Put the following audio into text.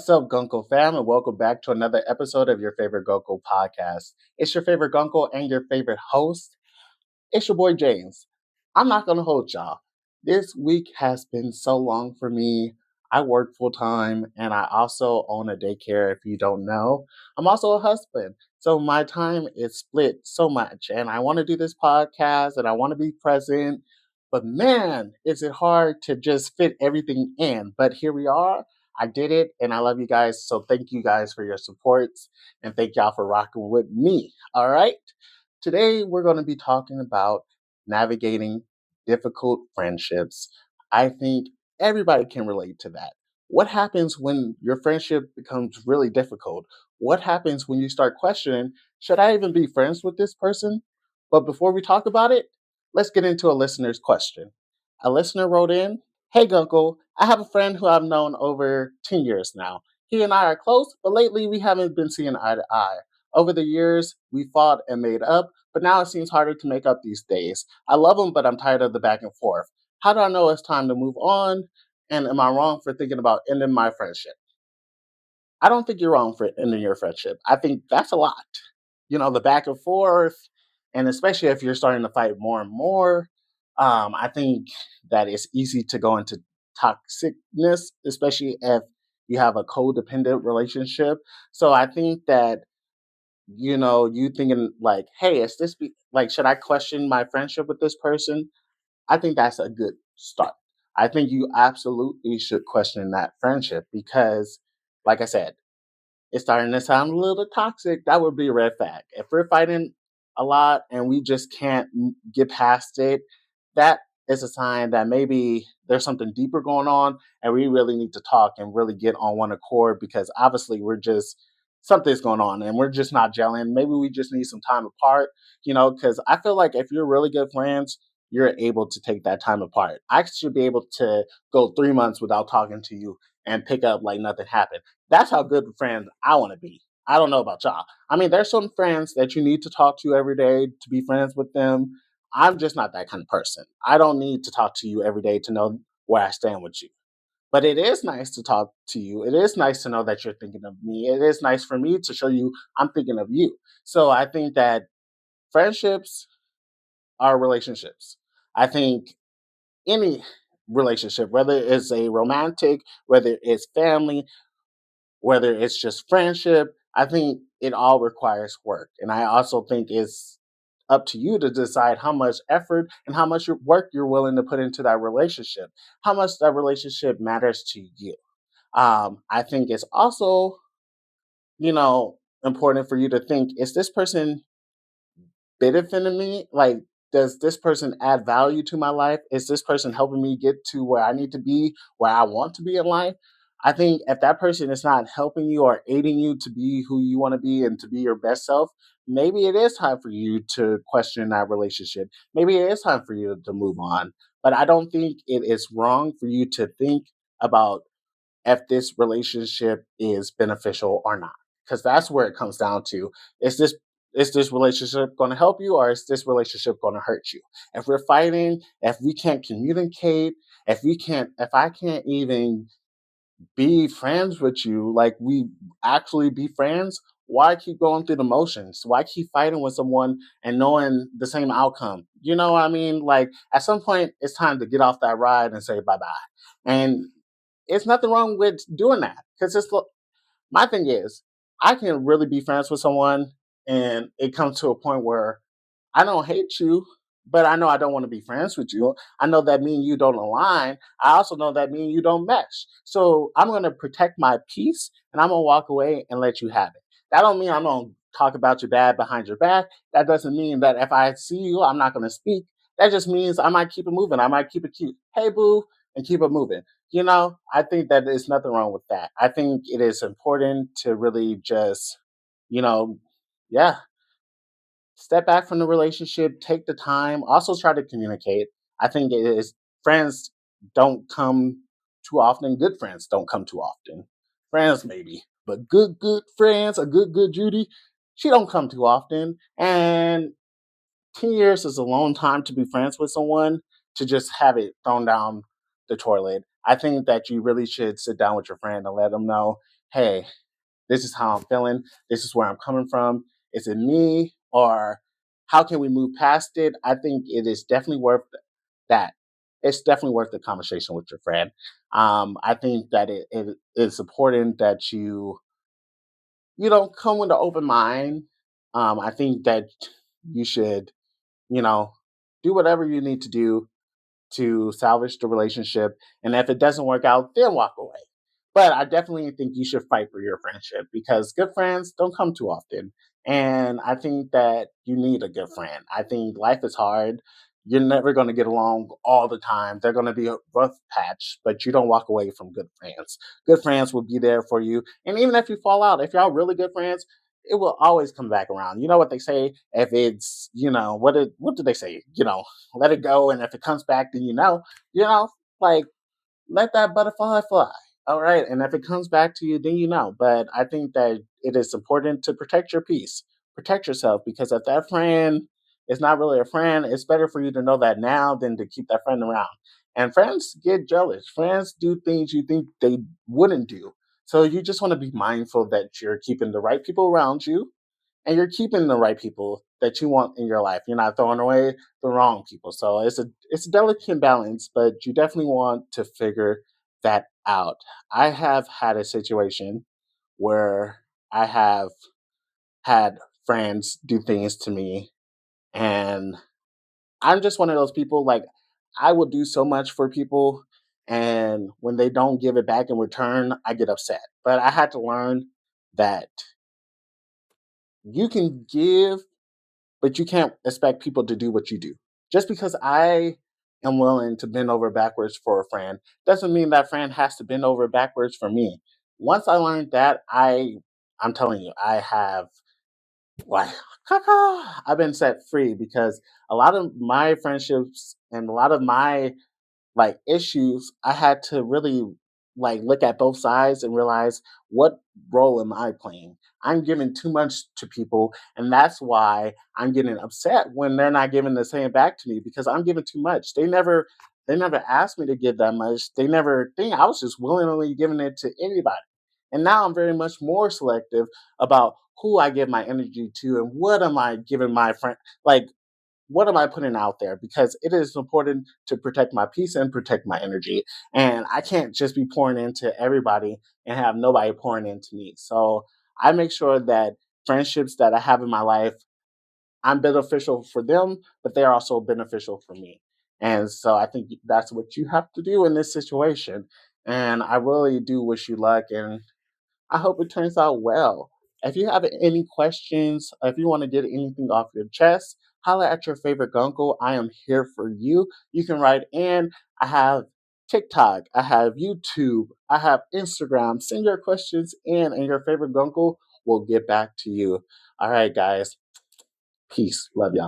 What's up, Guncle fam, and welcome back to another episode of Your Favorite Guncle podcast. It's your favorite Guncle and your favorite host. It's your boy James. I'm not gonna hold y'all. This week has been so long for me. I work full time and I also own a daycare, if you don't know. I'm also a husband. So my time is split so much. And I want to do this podcast and I want to be present. But man, is it hard to just fit everything in. But here we are. I did it and I love you guys. So thank you guys for your supports and thank y'all for rocking with me. All right. Today, we're going to be talking about navigating difficult friendships. I think everybody can relate to that. What happens when your friendship becomes really difficult? What happens when you start questioning, should I even be friends with this person? But before we talk about it, let's get into a listener's question. A listener wrote in, "Hey Guncle, I have a friend who I've known over 10 years now. He and I are close, but lately we haven't been seeing eye to eye. Over the years, we fought and made up, but now it seems harder to make up these days. I love him, but I'm tired of the back and forth. How do I know it's time to move on? And am I wrong for thinking about ending my friendship?" I don't think you're wrong for ending your friendship. I think that's a lot. The back and forth, and especially if you're starting to fight more and more, I think that it's easy to go into toxicness, especially if you have a codependent relationship. So I think that you thinking like, hey, should I question my friendship with this person? I think that's a good start. I think you absolutely should question that friendship because, like I said, it's starting to sound a little toxic. That would be a red flag. If we're fighting a lot and we just can't get past it, that is a sign that maybe there's something deeper going on and we really need to talk and really get on one accord because obviously something's going on and we're just not gelling. Maybe we just need some time apart, because I feel like if you're really good friends, you're able to take that time apart. I should be able to go 3 months without talking to you and pick up like nothing happened. That's how good friends I want to be. I don't know about y'all. I mean, there's some friends that you need to talk to every day to be friends with them. I'm just not that kind of person. I don't need to talk to you every day to know where I stand with you. But it is nice to talk to you. It is nice to know that you're thinking of me. It is nice for me to show you I'm thinking of you. So I think that friendships are relationships. I think any relationship, whether it's a romantic, whether it's family, whether it's just friendship, I think it all requires work. And I also think it's up to you to decide how much effort and how much work you're willing to put into that relationship, how much that relationship matters to you. I think it's also, important for you to think, is this person benefiting me? Like, does this person add value to my life? Is this person helping me get to where I need to be, where I want to be in life? I think if that person is not helping you or aiding you to be who you want to be and to be your best self, maybe it is time for you to question that relationship. Maybe it is time for you to move on. But I don't think it is wrong for you to think about if this relationship is beneficial or not, because that's where it comes down to. Is this is this relationship going to help you, or is this relationship going to hurt you? If we're fighting, if we can't communicate, if I can't even be friends with you, like we actually be friends, why keep going through the motions? Why keep fighting with someone and knowing the same outcome? You know what I mean? Like at some point, it's time to get off that ride and say bye bye. And it's nothing wrong with doing that because my thing is, I can really be friends with someone, and it comes to a point where I don't hate you, but I know I don't want to be friends with you. I know that me and you don't align. I also know that me and you don't mesh. So I'm going to protect my peace and I'm going to walk away and let you have it. That don't mean I'm going to talk about you bad behind your back. That doesn't mean that if I see you, I'm not going to speak. That just means I might keep it moving. I might keep it cute. Hey, boo, and keep it moving. I think that there's nothing wrong with that. I think it is important to really just, you know, yeah, step back from the relationship, take the time, also try to communicate. I think it is friends don't come too often. Good friends don't come too often. Friends maybe, but good friends, a good Judy, she don't come too often. And 10 years is a long time to be friends with someone to just have it thrown down the toilet. I think that you really should sit down with your friend and let them know. hey, this is how I'm feeling. This is where I'm coming from. Is it me, or how can we move past it? I think it is definitely worth that. It's definitely worth the conversation with your friend. I think that it is important that you don't come with an open mind. I think that you should, you know, do whatever you need to do to salvage the relationship. And if it doesn't work out, then walk away. But I definitely think you should fight for your friendship because good friends don't come too often. And I think that you need a good friend. I think life is hard. You're never going to get along all the time. They're going to be a rough patch, but you don't walk away from good friends. Good friends will be there for you. And even if you fall out, if y'all really good friends, it will always come back around. You know what they say? If it's, what did they say? Let it go. And if it comes back, then you know, like let that butterfly fly. All right. And if it comes back to you, then But I think that it is important to protect your peace, protect yourself, because if that friend is not really a friend, it's better for you to know that now than to keep that friend around. And friends get jealous. Friends do things you think they wouldn't do. So you just want to be mindful that you're keeping the right people around you and you're keeping the right people that you want in your life. You're not throwing away the wrong people. So it's a delicate balance, but you definitely want to figure that out. I have had a situation where I have had friends do things to me, and I'm just one of those people. Like, I will do so much for people, and when they don't give it back in return, I get upset. But I had to learn that you can give, but you can't expect people to do what you do. Just because I am willing to bend over backwards for a friend doesn't mean that friend has to bend over backwards for me. Once I learned that, I'm telling you, I have like I've been set free because a lot of my friendships and a lot of my issues, I had to really look at both sides and realize, what role am I playing? I'm giving too much to people, and that's why I'm getting upset when they're not giving the same back to me because I'm giving too much. They never asked me to give that much. They never think I was just willingly giving it to anybody. And now I'm very much more selective about who I give my energy to and what am I giving my friend, like what am I putting out there? Because it is important to protect my peace and protect my energy. And I can't just be pouring into everybody and have nobody pouring into me. So I make sure that friendships that I have in my life, I'm beneficial for them, but they're also beneficial for me. And so I think that's what you have to do in this situation. And I really do wish you luck. And I hope it turns out well. If you have any questions, if you want to get anything off your chest, holla at your favorite gunkle. I am here for you. You can write in. I have TikTok, I have YouTube, I have Instagram. Send your questions in, and your favorite gunkle will get back to you. All right, guys. Peace. Love y'all.